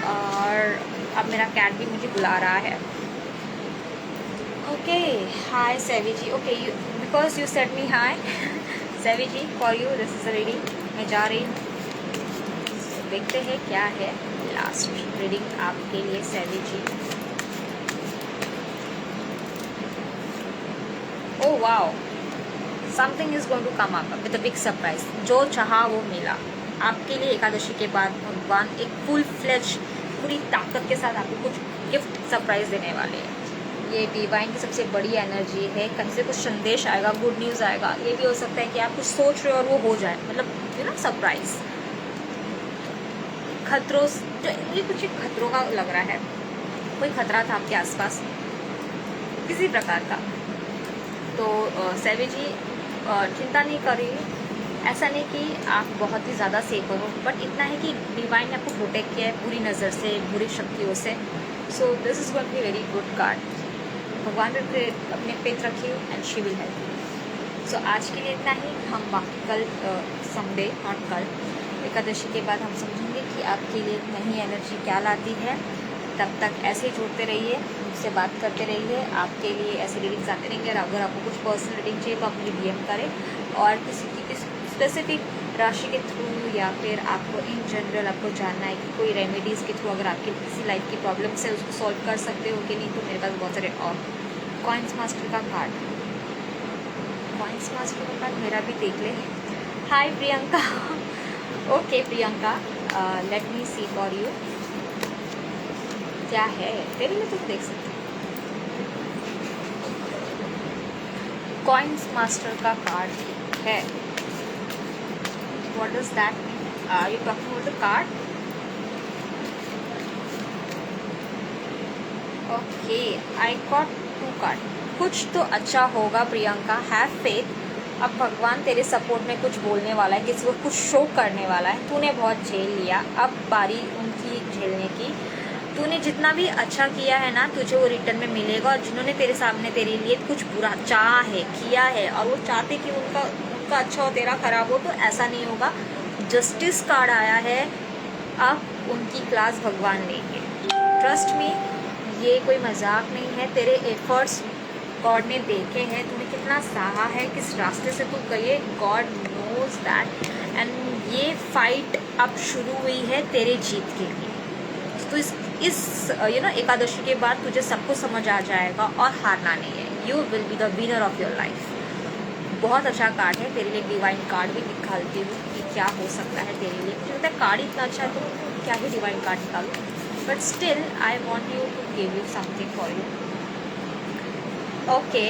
और अब मेरा कैट भी मुझे बुला रहा है। Okay, hi Sevi ji. Okay, because you said me hi Sevi ji, for you this is a reading. मैं जा रही हूँ, देखते हैं क्या है लास्ट रीडिंग आपके लिए सेवी जी। Oh wow, something is going to come up with a big surprise. जो चाहा वो मिला आपके लिए। एकादशी के बाद भगवान एक फुल फ्लेज पूरी ताकत के साथ आपको कुछ गिफ्ट सरप्राइज देने वाले हैं। ये डिवाइन की सबसे बड़ी एनर्जी है। कहीं से कुछ संदेश आएगा, गुड न्यूज़ आएगा। ये भी हो सकता है कि आप कुछ सोच रहे हो और वो हो जाए, मतलब यू नो सरप्राइज। खतरों, ये कुछ खतरों का लग रहा है, कोई खतरा था आपके आसपास किसी प्रकार का। तो सेवी जी चिंता नहीं करिए, ऐसा नहीं कि आप बहुत ही ज़्यादा सेफ हो, बट इतना है कि डिवाइन ने आपको प्रोटेक्ट किया है बुरी नज़र से, बुरी शक्तियों से। So this is going to be very good card. भगवान पे अपने फेथ रखिए and she will help you. So आज के लिए इतना ही। हम बाकी कल संडे, नॉट कल, एकादशी के बाद हम समझेंगे कि आपके लिए नई एनर्जी क्या लाती है। तब तक ऐसे ही जुड़ते रहिए, मुझसे बात करते रहिए। आपके लिए ऐसे रीडिंग्स आते रहेंगे। अगर आपको कुछ पर्सनल रीडिंग चाहिए तो आप मुझे DM करें। और किसी स्पेसिफिक राशि के थ्रू या फिर आपको इन जनरल आपको जानना है कि कोई रेमेडीज़ के थ्रू अगर आपके किसी लाइफ की प्रॉब्लम्स है उसको सॉल्व कर सकते हो कि नहीं, तो मेरे पास बहुत सारे और कॉइन्स मास्टर का कार्ड, कॉइन्स मास्टर का कार्ड मेरा भी देख ले। Hi Priyanka. Okay Priyanka, let me see for you क्या है तेरे लिए, तुम देख सकते हो। कॉइन्स मास्टर का कार्ड है। What does that mean? Are you talking about the card? Okay, I got 2 card. कुछ तो अच्छा होगा प्रियंका, हैव फेथ। अब भगवान तेरे सपोर्ट में कुछ बोलने वाला है, किसी को कुछ शो करने वाला है। तूने बहुत झेल लिया, अब बारी उनकी झेलने की। तूने जितना भी अच्छा किया है ना, तुझे वो रिटर्न में मिलेगा। और जिन्होंने तेरे सामने तेरे लिए कुछ बुरा चाहा है, किया है, और वो चाहते कि उनका अच्छा हो, तेरा खराब हो, तो ऐसा नहीं होगा। जस्टिस कार्ड आया है, अब उनकी क्लास भगवान लेंगे। ट्रस्ट मी, ये कोई मजाक नहीं है। तेरे एफर्ट्स गॉड ने देखे हैं, तूने कितना सहा है, किस रास्ते से तू गई है, गॉड नोज दैट। एंड ये फाइट अब शुरू हुई है तेरे जीत के लिए। तो इस एकादशी के बाद तुझे सब कुछ समझ आ जाएगा और हारना नहीं है। You will be the winner of your life. बहुत अच्छा कार्ड है तेरे लिए। डिवाइन कार्ड भी निकालती हूँ कि क्या हो सकता है तेरे लिए। मुझे लगता है कार्ड इतना अच्छा है तो क्या ही डिवाइन कार्ड निकालूँ, but still I want you to give you something for you. Okay,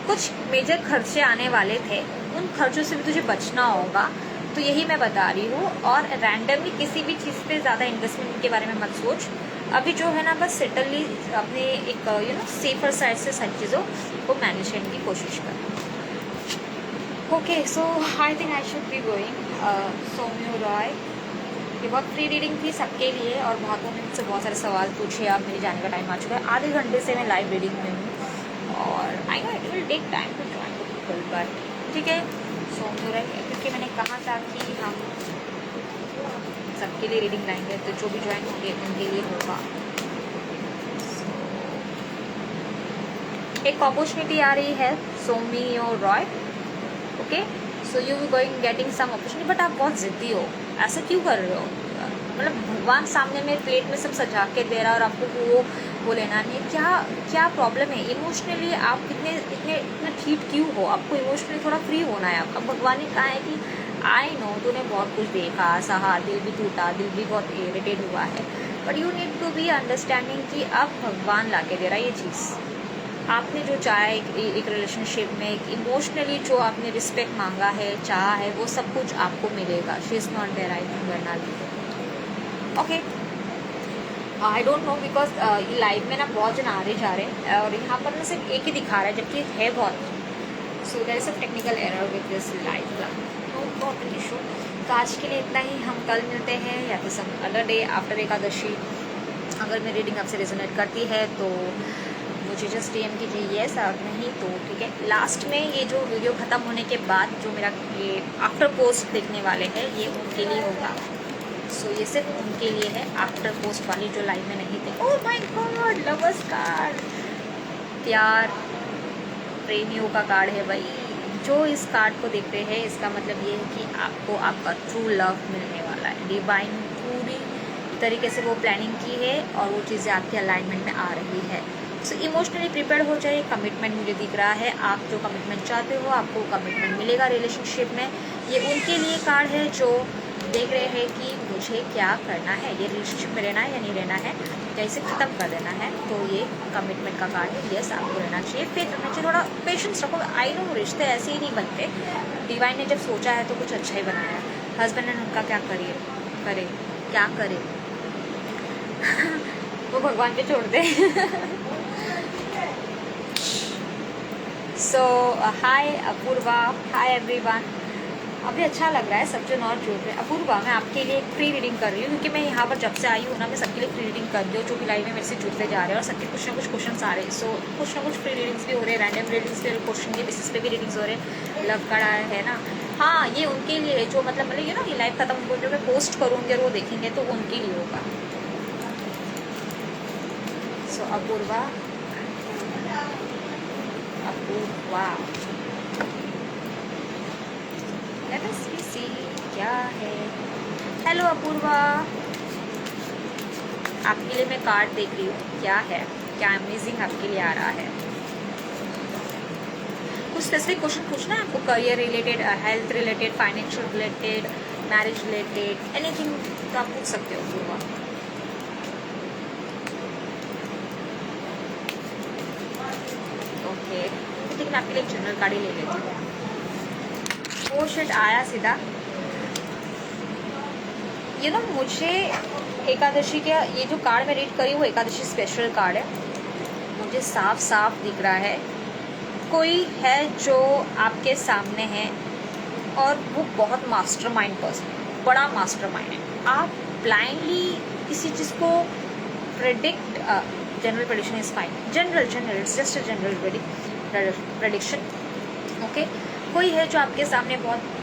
कुछ मेजर खर्चे आने वाले थे, उन खर्चों से भी तुझे बचना होगा, तो यही मैं बता रही हूँ। और रैंडमली किसी भी चीज़ पे ज़्यादा इन्वेस्टमेंट के बारे में मत सोच। अभी जो है ना, बस सेटली अपने एक सेफर साइड से सारी चीज़ों को मैनेज करने की कोशिश कर। Okay, so I think I should be going. Soumya Roy, ये बहुत फ्री रीडिंग थी सबके लिए, और भागों ने मुझसे बहुत सारे सवाल पूछे। अब मेरे जाने का टाइम आ चुका है। आधे घंटे से मैं लाइव रीडिंग में हूँ, और I know it will take time to join the people, but ठीक है। सौम्य रॉय, क्योंकि मैंने कहा था कि हम सबके लिए रीडिंग लाएंगे, तो जो भी ज्वाइन होंगे उनके लिए होगा। एक अपॉर्चुनिटी आ रही है Soumya Roy. Okay, so you we going getting some opportunity, but आप बहुत जिद्दी हो। ऐसा क्यों कर रहे हो? मतलब भगवान सामने में प्लेट में सब सजा के दे रहा है और आपको वो लेना नहीं। क्या प्रॉब्लम है? इमोशनली आप इतना ठीक क्यों हो? आपको इमोशनली थोड़ा फ्री होना है। अब भगवान ने कहा है कि आई नो तूने बहुत कुछ देखा, सहा, दिल भी टूटा, दिल भी बहुत इरिटेट हुआ है, but you need to be understanding कि अब भगवान ला के दे रहा है ये चीज़। आपने जो चाहा एक रिलेशनशिप में, एक इमोशनली जो आपने रिस्पेक्ट मांगा है, चाहा है, वो सब कुछ आपको मिलेगा। She is not there, I think Varnali. Okay, I don't know, because live में ना बहुत जन आ रहे जा रहे हैं, और यहाँ पर ना सिर्फ एक ही दिखा रहा है, जबकि है बहुत। So there is a technical error with this live, not an issue. तो आज के लिए इतना ही। हम कल मिलते हैं या फिर some other day after Ekadashi. अगर मेरी रीडिंग आपसे रेजोनेट करती है तो मुझे जस्ट डीएम कीजिए येस, और नहीं तो ठीक है। लास्ट में ये जो वीडियो ख़त्म होने के बाद जो मेरा ये आफ्टर पोस्ट देखने वाले हैं, ये उनके लिए होगा। सो ये सिर्फ उनके लिए है, आफ्टर पोस्ट वाली जो लाइव में नहीं थे। Oh my God, lovers card, प्यार प्रेमियों का कार्ड है भाई। जो इस कार्ड को देख रहे हैं, इसका मतलब ये है कि आपको आपका ट्रू लव मिलने वाला है। डिवाइन पूरी तरीके से वो प्लानिंग की है, और वो चीज़ें आपके अलाइनमेंट में आ रही है। सो इमोशनली प्रिपेयर हो जाए। कमिटमेंट मुझे दिख रहा है, आप जो कमिटमेंट चाहते हो आपको कमिटमेंट मिलेगा रिलेशनशिप में। ये उनके लिए कार्ड है जो देख रहे हैं कि मुझे क्या करना है, ये रिलेशनशिप में रहना है या नहीं रहना है, या इसे ख़त्म कर देना है। तो ये कमिटमेंट का कार्ड है। यस, आपको रहना चाहिए, फेथ रखना चाहिए, थोड़ा पेशेंस रखो। आई नो रिश्ते ऐसे ही नहीं बनते। डिवाइन ने जब सोचा है तो कुछ अच्छा ही बनाया है। हस्बैंड एंड उनका क्या करे क्या करे वो भगवान पे छोड़ दे। सो हाय अपूर्वा, हाय एवरीवन। अभी अच्छा लग रहा है, सब जो नॉट जुड़ रहे हैं। अपूर्वा, मैं आपके लिए फ्री रीडिंग कर रही हूँ, क्योंकि मैं यहाँ पर जब से आई हूँ ना, मैं सबके लिए फ्री रीडिंग कर रही हूँ जो भी लाइव में मेरे से जुड़ते जा रहे हैं, और सबके कुछ ना कुछ क्वेश्चंस आ रहे हैं। सो कुछ ना कुछ फ्री रीडिंग्स भी हो रहे हैं, रैंडम रीडिंग्स भी, क्वेश्चन के बेसिस पे भी रीडिंग्स हो रहे हैं। लव कार्ड आया है ना, हाँ, ये उनके लिए है जो मतलब ये ना, ये लाइव खत्म हो जो मैं पोस्ट करूँगी और वो देखेंगे तो उनके लिए होगा। सो अपूर्वा, लेट अस सी क्या है। हेलो अपूर्वा, आपके लिए मैं कार्ड देख रही हूँ, क्या है, क्या अमेजिंग आपके लिए आ रहा है। कुछ स्पेसिफिक क्वेश्चन पूछना है आपको, career related, health related, financial related, marriage related, anything तो आप पूछ सकते हो अपूर्वा। ओके, ठीक है, मैं आपके लिए जनरल कार्ड ही ले लेती हूँ। वो शिट आया सीधा। ये ना, मुझे एकादशी के ये जो कार्ड मैं रीड करी वो एकादशी स्पेशल कार्ड है। मुझे साफ साफ दिख रहा है कोई है जो आपके सामने है और वो बहुत मास्टरमाइंड पर्सन है, बड़ा मास्टरमाइंड है। आप ब्लाइंडली किसी चीज़ को predict, general prediction is fine, general it's just a general prediction, okay. कोई है जो आपके सामने बहुत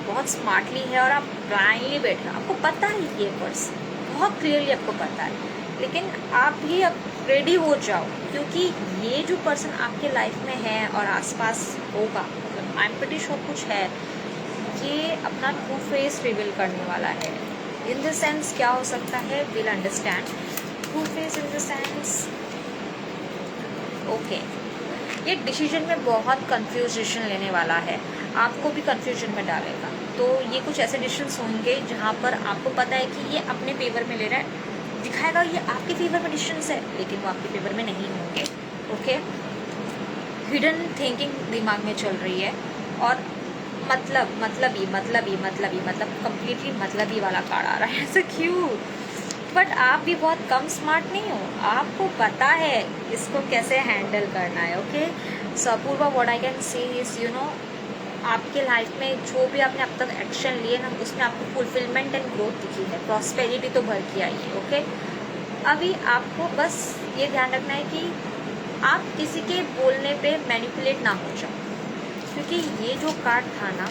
बहुत स्मार्टली है और आप ब्लाइंडली बैठ रहे हो, आपको पता है ये पर्सन, बहुत क्लियरली आपको पता है, लेकिन आप भी अब रेडी हो जाओ क्योंकि ये जो पर्सन आपके लाइफ में है और आसपास होगा, आई एम प्रीटी श्योर कुछ है, ये अपना ट्रू फेस रिवील करने वाला है। इन द सेंस क्या हो सकता है, will understand true face in the sense, okay. ये डिसीजन में बहुत कंफ्यूज डिसीजन लेने वाला है, आपको भी कंफ्यूजन में डालेगा। तो ये कुछ ऐसे डिसीजंस होंगे जहाँ पर आपको पता है कि ये अपने फेवर में ले रहा है, दिखाएगा ये आपके फेवर में डिसीजंस है, लेकिन वो आपके फेवर में नहीं होंगे, ओके। हिडन थिंकिंग दिमाग में चल रही है और मतलब कंप्लीटली मतलब ही वाला कार्ड आ रहा है, ऐसा क्यों? बट आप भी बहुत कम स्मार्ट नहीं हो, आपको पता है इसको कैसे हैंडल करना है, okay. So Apoorva, what I can say is आपके लाइफ में जो भी आपने अब तक एक्शन लिए ना, उसमें आपको फुलफिलमेंट एंड ग्रोथ दिखी है, प्रॉस्पेरिटी तो भर के आई है, ओके। अभी आपको बस ये ध्यान रखना है कि आप किसी के बोलने पे मैनिपुलेट ना हो जाओ, क्योंकि ये जो कार्ड था ना,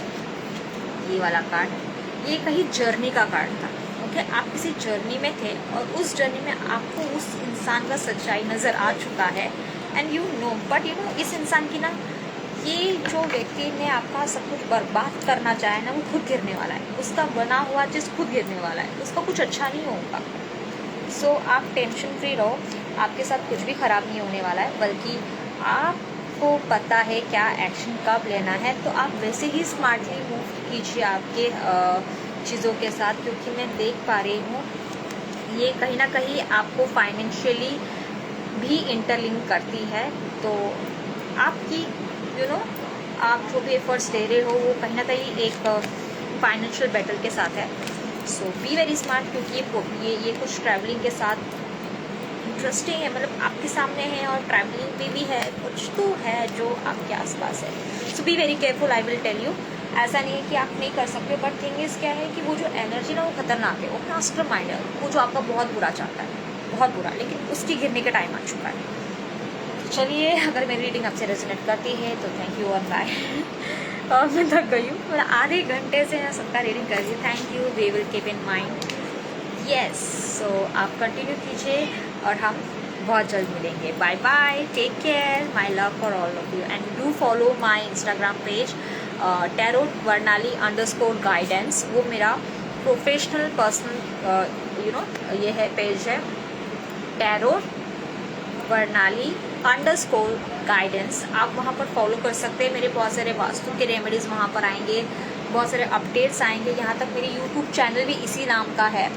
ये वाला कार्ड, ये कहीं जर्नी का कार्ड था, ओके। आप किसी जर्नी में थे और उस जर्नी में आपको उस इंसान का सच्चाई नज़र आ चुका है एंड यू नो, बट इस इंसान की ना, ये जो व्यक्ति ने आपका सब कुछ बर्बाद करना चाहे ना, वो खुद गिरने वाला है, उसका बना हुआ चीज़ खुद गिरने वाला है, उसका कुछ अच्छा नहीं होगा। सो आप टेंशन फ्री रहो, आपके साथ कुछ भी ख़राब नहीं होने वाला है, बल्कि आपको पता है क्या एक्शन कब लेना है, तो आप वैसे ही स्मार्टली मूव कीजिए आपके चीज़ों के साथ, क्योंकि मैं देख पा रही हूँ ये कहीं ना कहीं आपको फाइनेंशियली भी इंटरलिंक करती है। तो आपकी आप जो भी एफर्ट्स दे रहे हो वो कहीं ना कहीं एक फाइनेंशियल बैटल के साथ है। सो बी वेरी स्मार्ट, क्योंकि ये कुछ ट्रैवलिंग के साथ इंटरेस्टिंग है, मतलब आपके सामने है और ट्रैवलिंग भी है, कुछ तो है जो आपके आसपास है। So be very careful, I will tell you. ऐसा नहीं है कि आप नहीं कर सकते, बट थिंग इज़ क्या है कि वो जो एनर्जी ना, वो खतरनाक है, वो मास्टर माइंड है, वो जो आपका बहुत बुरा चाहता है, बहुत बुरा, लेकिन उसकी गिरने का टाइम आ चुका है। चलिए, अगर मेरी रीडिंग आपसे रेजोनेट करती है तो थैंक यू और बाय। और मैं थक गई हूँ, मतलब आधे घंटे से मैं सबका रीडिंग कर रही हूँ। Thank you, we will keep in mind, yes. So आप कंटिन्यू कीजिए और हम बहुत जल्द मिलेंगे। Bye bye, take care, my love for all of you and do follow my Instagram page tarot Varnali _guidance. वो मेरा प्रोफेशनल पर्सनल ये है, पेज है टैरोट वर्णाली _गाइडेंस। आप वहाँ पर फॉलो कर सकते हैं। मेरे बहुत सारे वास्तु के रेमेडीज़ वहाँ पर आएंगे, बहुत सारे अपडेट्स आएंगे। यहाँ तक मेरी यूट्यूब चैनल भी इसी नाम का है,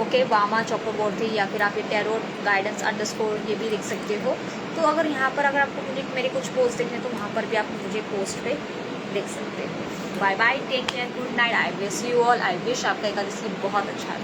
ओके, वामा चक्रवर्ती, या फिर आप ये टैरोट गाइडेंस _ ये भी देख सकते हो। तो अगर यहाँ पर अगर आपको मुझे मेरे कुछ पोस्ट देखने तो वहाँ पर भी आप मुझे पोस्ट पे देख सकते हो। Bye bye, take care, good night, I wish you all, I wish आपका एकादशी बहुत अच्छा है।